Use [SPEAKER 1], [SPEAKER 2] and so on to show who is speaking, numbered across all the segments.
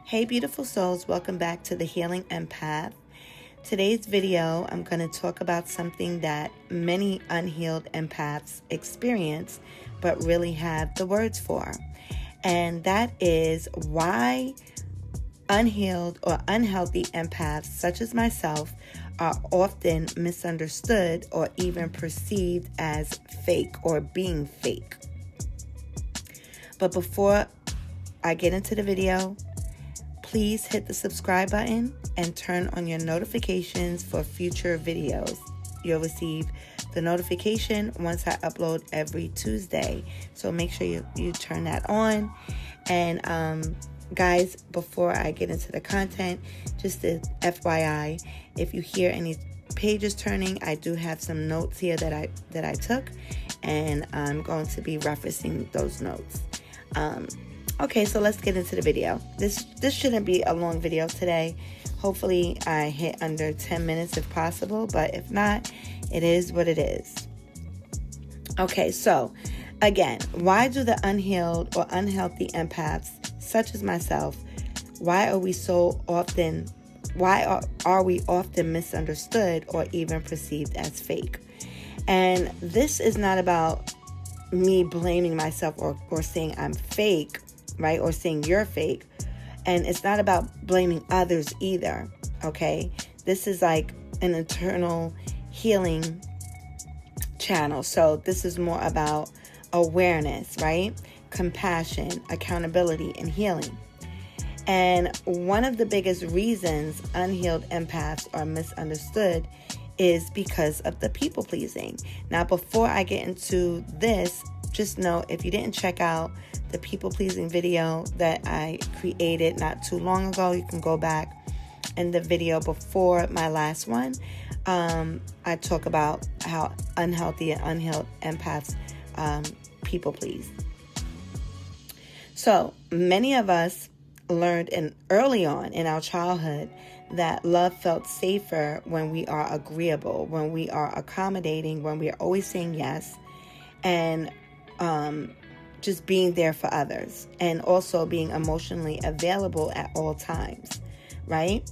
[SPEAKER 1] Hey beautiful souls, welcome back to the Healing Empath. Today's video, I'm going to talk about something that many unhealed empaths experience but really have the words for. And that is why unhealed or unhealthy empaths such as myself are often misunderstood or even perceived as fake or being fake. But before I get into the video, please hit the subscribe button and turn on your notifications for future videos. You'll receive the notification once I upload every Tuesday. So make sure you turn that on. And guys, before I get into the content, just a FYI, if you hear any pages turning, I do have some notes here that I took, and I'm going to be referencing those notes. Okay, so let's get into the video. This shouldn't be a long video today. Hopefully I hit under 10 minutes if possible, but if not, it is what it is. Okay, so again, why do the unhealed or unhealthy empaths, such as myself, why are we often misunderstood or even perceived as fake? And this is not about me blaming myself or saying I'm fake, right? Or saying you're fake. And it's not about blaming others either, okay? This is like an internal healing channel. So this is more about awareness, right? Compassion, accountability, and healing. And one of the biggest reasons unhealed empaths are misunderstood is because of the people pleasing. Now, before I get into this, just know if you didn't check out the people pleasing video that I created not too long ago, you can go back in the video before my last one. I talk about how unhealthy and unhealed empaths people please. So many of us learned early on in our childhood that love felt safer when we are agreeable, when we are accommodating, when we are always saying yes, and just being there for others, and also being emotionally available at all times, right?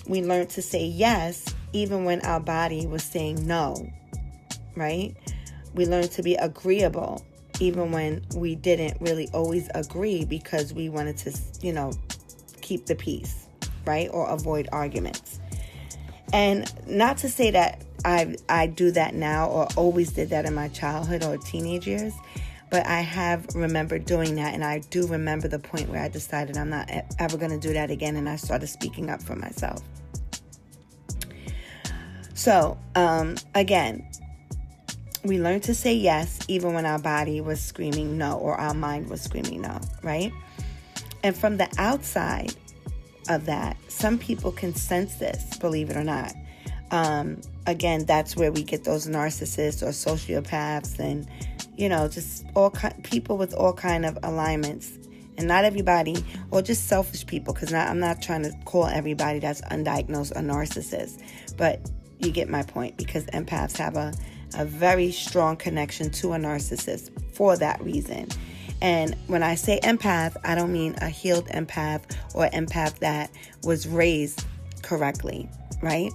[SPEAKER 1] We learned to say yes even when our body was saying no, right? We learned to be agreeable even when we didn't really always agree because we wanted to, keep the peace, right? Or avoid arguments. And not to say that I do that now or always did that in my childhood or teenage years, but I have remembered doing that, and I do remember the point where I decided I'm not ever going to do that again, and I started speaking up for myself. So, again, we learned to say yes even when our body was screaming no or our mind was screaming no, right? And from the outside of that, some people can sense this, believe it or not. Again, that's where we get those narcissists or sociopaths and just people with all kind of alignments, and not everybody, or just selfish people, because I'm not trying to call everybody that's undiagnosed a narcissist, but you get my point, because empaths have a very strong connection to a narcissist for that reason. And when I say empath, I don't mean a healed empath or empath that was raised correctly, right?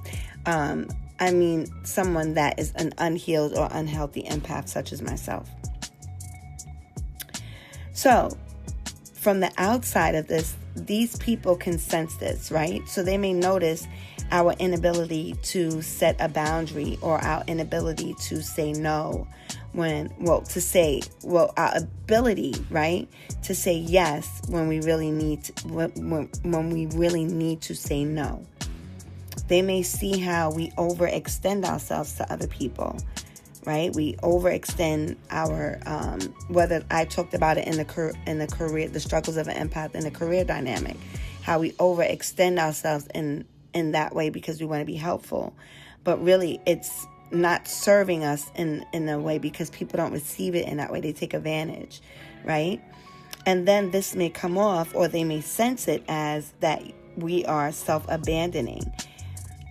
[SPEAKER 1] I mean someone that is an unhealed or unhealthy empath, such as myself. So, from the outside of this, these people can sense this, right? So they may notice our inability to set a boundary or our inability to say no our ability, right, to say yes when we really need to say no. They may see how we overextend ourselves to other people, right? We overextend our, whether I talked about it in the career, the struggles of an empath in the career dynamic, how we overextend ourselves in that way because we want to be helpful. But really, it's not serving us in a way because people don't receive it in that way. They take advantage, right? And then this may come off, or they may sense it as that we are self-abandoning.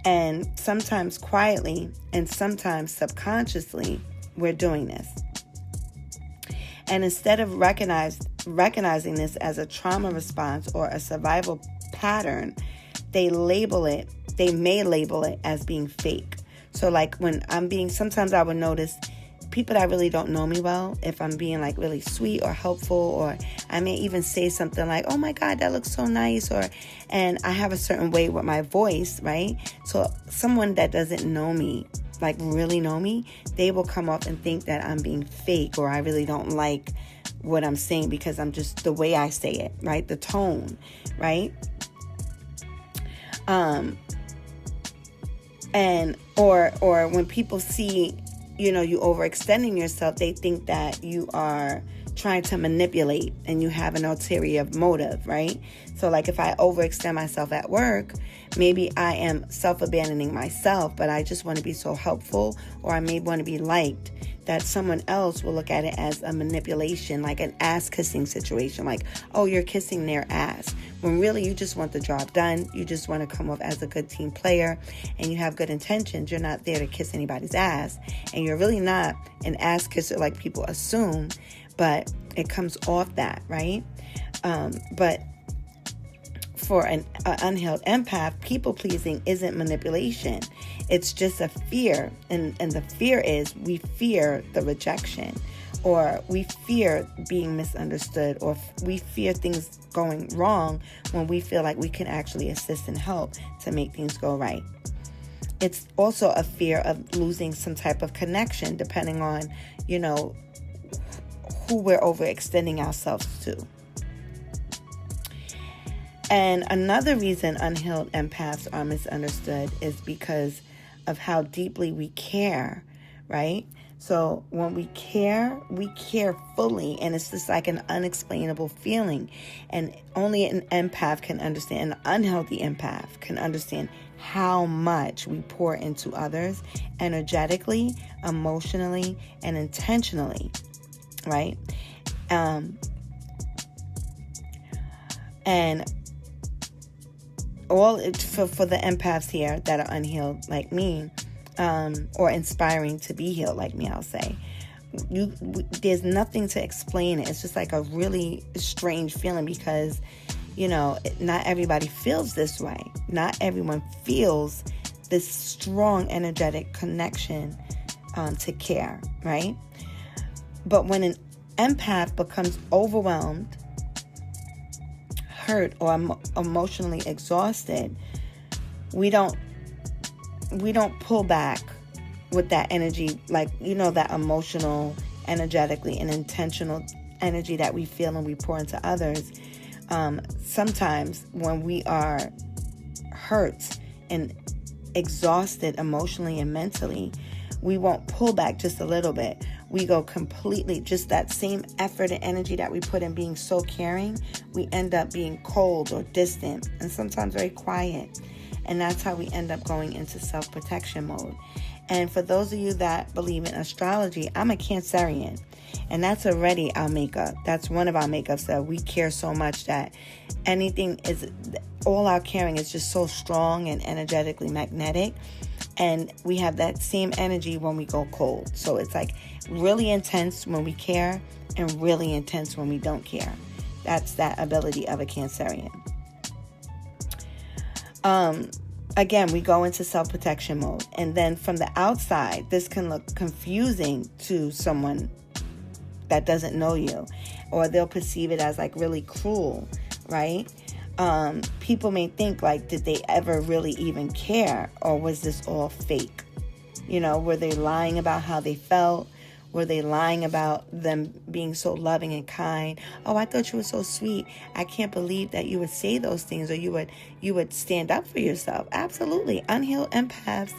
[SPEAKER 1] And sometimes quietly and sometimes subconsciously, we're doing this. And instead of recognizing this as a trauma response or a survival pattern, they may label it as being fake. So like when sometimes I would notice people that really don't know me well, if I'm being like really sweet or helpful, or I may even say something like, oh my God, that looks so nice, and I have a certain way with my voice, right? So someone that doesn't know me, like really know me, they will come up and think that I'm being fake, or I really don't like what I'm saying because I'm just the way I say it, right? The tone, right? Or when people see, you overextending yourself, they think that you are trying to manipulate and you have an ulterior motive, right? So like if I overextend myself at work, maybe I am self-abandoning myself, but I just want to be so helpful, or I may want to be liked, that someone else will look at it as a manipulation, like an ass kissing situation, like, oh, you're kissing their ass, when really you just want the job done. You just want to come off as a good team player, and you have good intentions. You're not there to kiss anybody's ass, and you're really not an ass kisser like people assume, but it comes off that, right? But for an unhealed empath, people pleasing isn't manipulation. It's just a fear. And the fear is, we fear the rejection, or we fear being misunderstood, or we fear things going wrong when we feel like we can actually assist and help to make things go right. It's also a fear of losing some type of connection, depending on, who we're overextending ourselves to. And another reason unhealed empaths are misunderstood is because of how deeply we care, right? So when we care fully, and it's just like an unexplainable feeling. And only an empath can understand, an unhealthy empath can understand how much we pour into others energetically, emotionally, and intentionally, right? And all for the empaths here that are unhealed like me, or inspiring to be healed like me, I'll say, there's nothing to explain it. It's just like a really strange feeling because, not everybody feels this way. Not everyone feels this strong energetic connection to care, right? But when an empath becomes overwhelmed, hurt, or emotionally exhausted, we don't pull back with that energy, like, that emotional, energetically, and intentional energy that we feel and we pour into others. Sometimes when we are hurt and exhausted emotionally and mentally, we won't pull back just a little bit. We go completely, just that same effort and energy that we put in being so caring, we end up being cold or distant, and sometimes very quiet. And that's how we end up going into self-protection mode. And for those of you that believe in astrology, I'm a Cancerian. And that's already our makeup. That's one of our makeups, that we care so much that all our caring is just so strong and energetically magnetic. And we have that same energy when we go cold. So it's like really intense when we care and really intense when we don't care. That's that ability of a Cancerian. Again, we go into self-protection mode. And then from the outside, this can look confusing to someone that doesn't know you, or they'll perceive it as like really cruel, right? People may think like, did they ever really even care? Or was this all fake? Were they lying about how they felt? Were they lying about them being so loving and kind? Oh, I thought you were so sweet. I can't believe that you would say those things, or you would stand up for yourself. Absolutely. Unhealed empaths,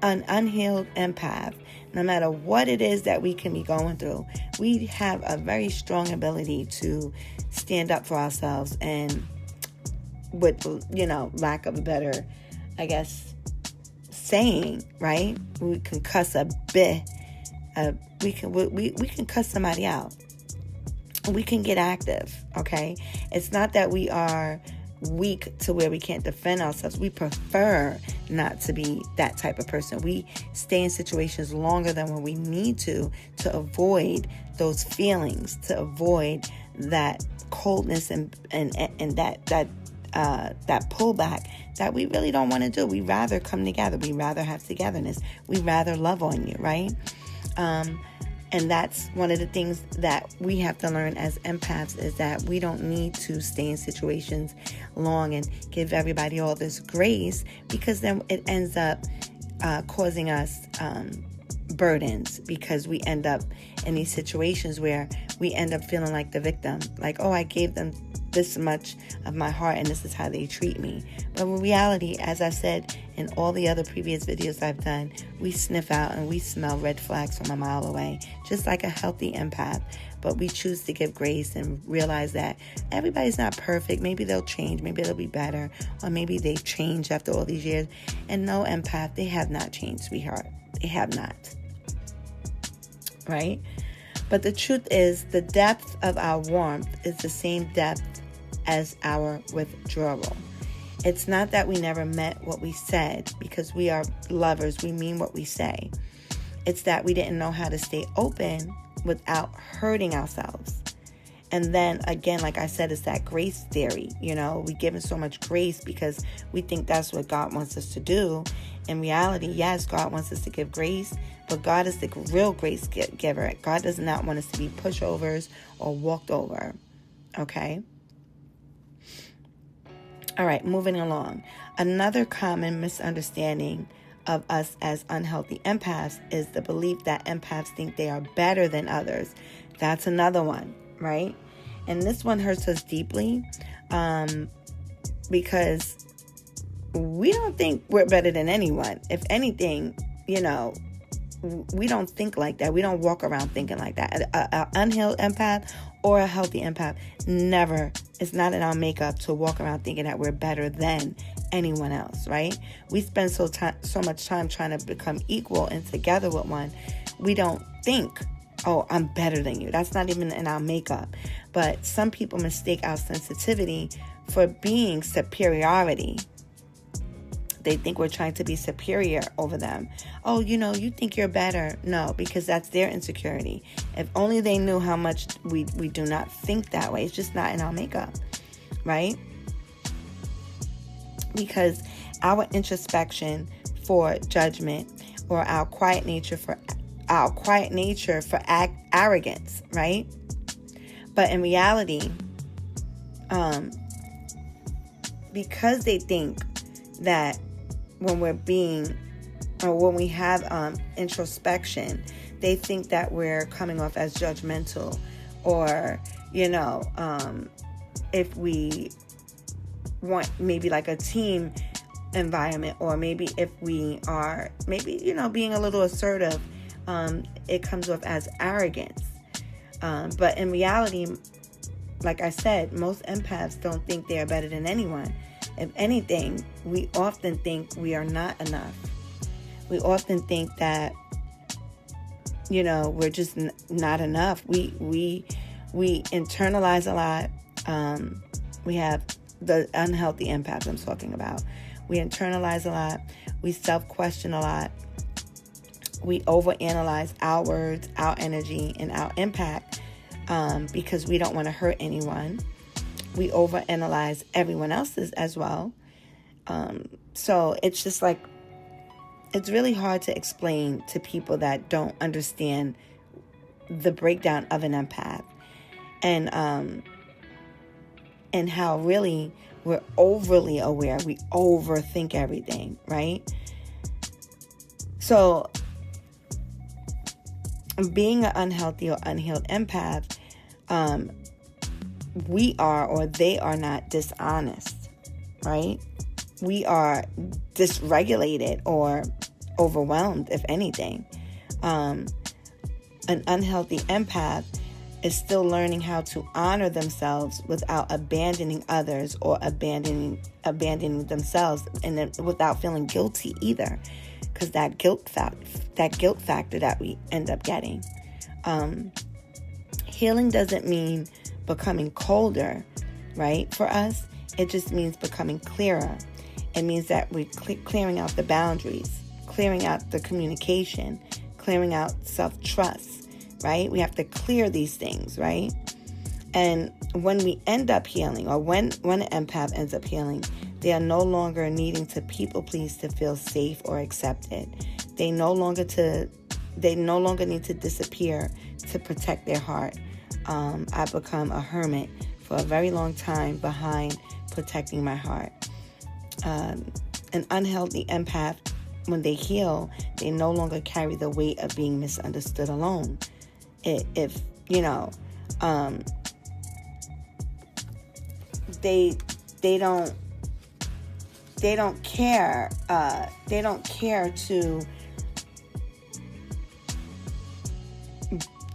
[SPEAKER 1] an unhealed empath, no matter what it is that we can be going through, we have a very strong ability to stand up for ourselves. And with, lack of a better, I guess, saying, right? We can cuss a bit. We can cuss somebody out. We can get active, okay? It's not that we are weak to where we can't defend ourselves. We prefer not to be that type of person. We stay in situations longer than when we need to avoid those feelings, to avoid that coldness and that pullback that we really don't want to do. We rather come together. We rather have togetherness. We rather love on you, right? And that's one of the things that we have to learn as empaths, is that we don't need to stay in situations long and give everybody all this grace, because then it ends up causing us burdens, because we end up in these situations where we end up feeling like the victim. Like, oh, I gave them this much of my heart and this is how they treat me. But in reality, as I said in all the other previous videos I've done, we sniff out and we smell red flags from a mile away, just like a healthy empath. But we choose to give grace and realize that everybody's not perfect. Maybe they'll change. Maybe they'll be better. Or maybe they've changed after all these years. And no, empath, they have not changed, sweetheart. They have not. Right? But the truth is, the depth of our warmth is the same depth as our withdrawal. It's not that we never meant what we said, because we are lovers. We mean what we say. It's that we didn't know how to stay open without hurting ourselves. And then again, like I said, it's that grace theory. You know, we give so much grace because we think that's what God wants us to do. In reality, yes, God wants us to give grace, but God is the real grace giver. God does not want us to be pushovers or walked over. Okay? All right, moving along. Another common misunderstanding of us as unhealthy empaths is the belief that empaths think they are better than others. That's another one, right? And this one hurts us deeply because we don't think we're better than anyone. If anything, you know, we don't think like that. We don't walk around thinking like that. An unhealed empath or a healthy empath, never. It's not in our makeup to walk around thinking that we're better than anyone else, right? We spend so much time trying to become equal and together with one. We don't think, oh, I'm better than you. That's not even in our makeup. But some people mistake our sensitivity for being superiority. They think we're trying to be superior over them. Oh, you know, you think you're better. No, because that's their insecurity. If only they knew how much we do not think that way. It's just not in our makeup, right? Because our introspection for judgment, or our quiet nature for arrogance, right? But in reality, because they think that when we have introspection, they think that we're coming off as judgmental, or, you know, if we want maybe like a team environment, or maybe if we are being a little assertive, it comes off as arrogance. But in reality, like I said, most empaths don't think they are better than anyone. If anything, we often think we are not enough. We often think that, you know, we're just not enough. We internalize a lot. We have the unhealthy empaths I'm talking about. We internalize a lot. We self-question a lot. We overanalyze our words, our energy, and our impact because we don't want to hurt anyone. We overanalyze everyone else's as well. So it's just like, it's really hard to explain to people that don't understand the breakdown of an empath, and how really we're overly aware. We overthink everything, right? So being an unhealthy or unhealed empath, we are, or they are not dishonest, right? We are dysregulated or overwhelmed, if anything. An unhealthy empath is still learning how to honor themselves without abandoning others, or abandoning themselves, and then without feeling guilty either, because that guilt factor that we end up getting. Healing doesn't mean becoming colder, right? For us, it just means becoming clearer. It means that we're clearing out the boundaries, clearing out the communication, clearing out self-trust, right? We have to clear these things, right? And when we end up healing, or when an empath ends up healing, they are no longer needing to people please to feel safe or accepted. They no longer need to disappear to protect their heart. I've become a hermit for a very long time behind protecting my heart. An unhealthy empath, when they heal, they no longer carry the weight of being misunderstood alone. If you know, they don't care. They don't care to.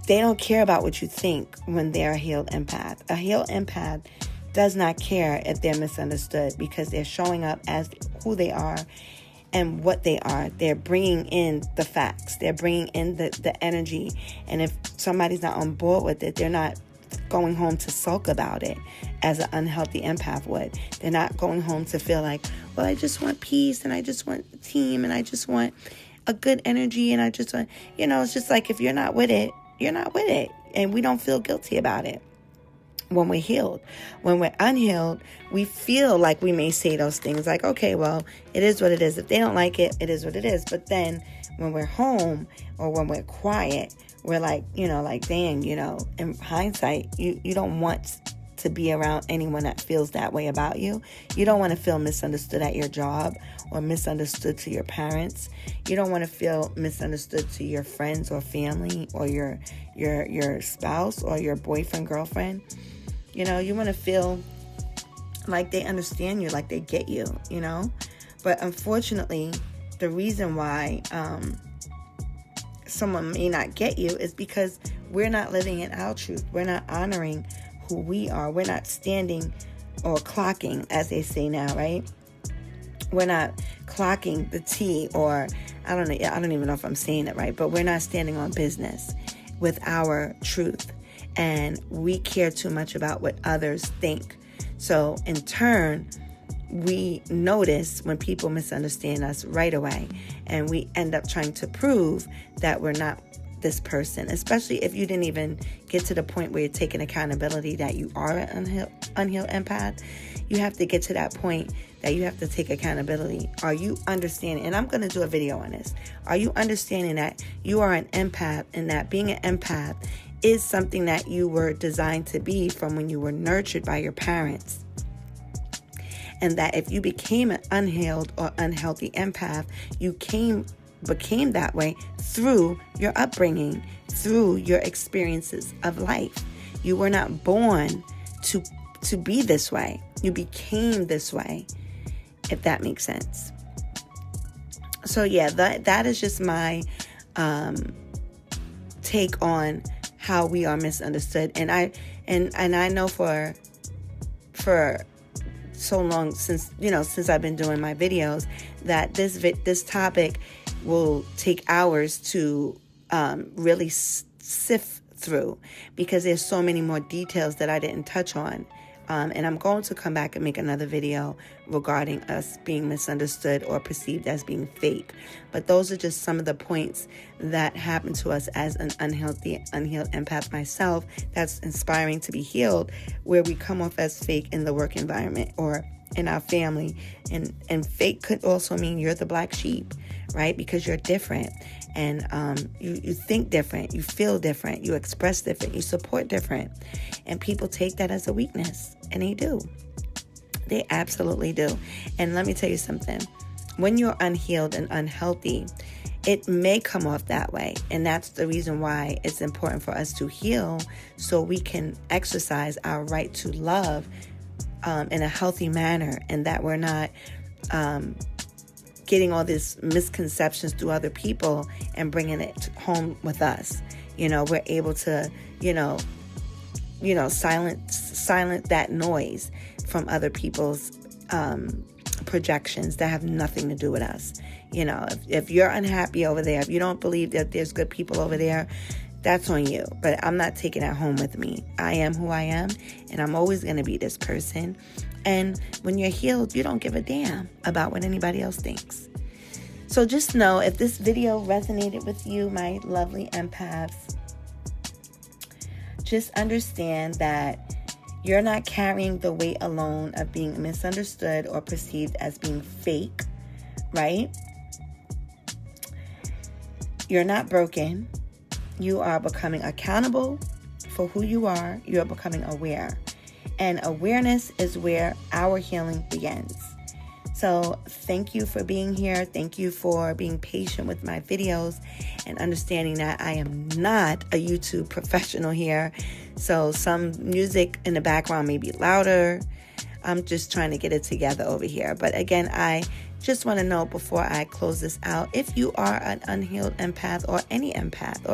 [SPEAKER 1] They don't care about what you think when they're a healed empath. A healed empath does not care if they're misunderstood, because they're showing up as who they are and what they are. They're bringing in the facts. They're bringing in the energy. And if somebody's not on board with it, they're not going home to sulk about it as an unhealthy empath would. They're not going home to feel like, well, I just want peace, and I just want a team, and I just want a good energy, and I just want, it's just like, if you're not with it, you're not with it. And we don't feel guilty about it when we're healed. When we're unhealed, we feel like we may say those things like, okay, well, it is what it is. If they don't like it, it is what it is. But then when we're home, or when we're quiet, we're like, dang, in hindsight, you don't want to be around anyone that feels that way about you. You don't want to feel misunderstood at your job, or misunderstood to your parents. You don't want to feel misunderstood to your friends or family, or your spouse, or your boyfriend, girlfriend. You want to feel like they understand you, like they get you, But unfortunately, the reason why someone may not get you is because we're not living in our truth. We're not honoring who we are. We're not standing or clocking, as they say now, right? We're not clocking the T, or I don't even know if I'm saying it right, but we're not standing on business with our truth. And we care too much about what others think. So in turn, we notice when people misunderstand us right away, and we end up trying to prove that we're not this person, especially if you didn't even get to the point where you're taking accountability that you are an unhealed empath. You have to get to that point that you have to take accountability. Are you understanding? And I'm going to do a video on this. Are you understanding that you are an empath, and that being an empath is something that you were designed to be from when you were nurtured by your parents? And that if you became an unhealed or unhealthy empath, you became that way through your upbringing, through your experiences of life. You were not born to be this way. You became this way, if that makes sense. So yeah, that is just my take on how we are misunderstood. And I know for so long, since I've been doing my videos, that this topic will take hours to really sift through, because there's so many more details that I didn't touch on. And I'm going to come back and make another video regarding us being misunderstood or perceived as being fake. But those are just some of the points that happen to us as an unhealed empath myself, that's inspiring to be healed, where we come off as fake in the work environment or in our family. And fake could also mean you're the black sheep, right? Because you're different. And you think different, you feel different, you express different, you support different. And people take that as a weakness. And they do. They absolutely do. And let me tell you something. When you're unhealed and unhealthy, it may come off that way. And that's the reason why it's important for us to heal, so we can exercise our right to love in a healthy manner, and that we're not getting all these misconceptions through other people and bringing it home with us. We're able to, silent that noise from other people's projections that have nothing to do with us. If you're unhappy over there, if you don't believe that there's good people over there, that's on you. But I'm not taking that home with me. I am who I am, and I'm always going to be this person. And when you're healed, you don't give a damn about what anybody else thinks. So just know, if this video resonated with you, my lovely empaths, just understand that You're not carrying the weight alone of being misunderstood or perceived as being fake, right? You're not broken. You are becoming accountable for who you are. You are becoming aware. And awareness is where our healing begins. So thank you for being here. Thank you for being patient with my videos and understanding that I am not a YouTube professional here. So some music in the background may be louder. I'm just trying to get it together over here. But again, I just want to know before I close this out, if you are an unhealed empath or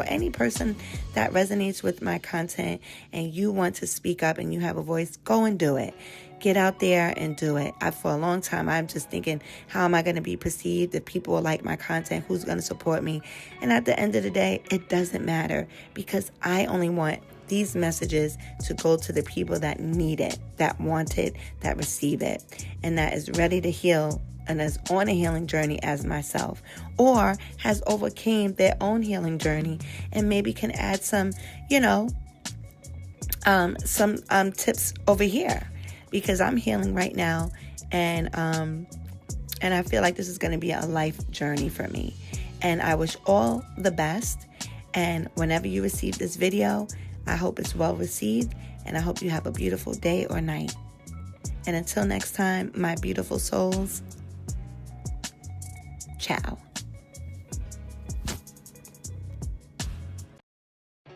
[SPEAKER 1] any person that resonates with my content and you want to speak up and you have a voice, go and do it. Get out there and do it. For a long time, I'm just thinking, how am I going to be perceived? If people will like my content, who's going to support me? And at the end of the day, it doesn't matter, because I only want these messages to go to the people that need it, that want it, that receive it, and that is ready to heal and is on a healing journey as myself, or has overcame their own healing journey and maybe can add some, tips over here, because I'm healing right now, and I feel like this is going to be a life journey for me. And I wish all the best. And whenever you receive this video, I hope it's well received, and I hope you have a beautiful day or night. And until next time, my beautiful souls, ciao.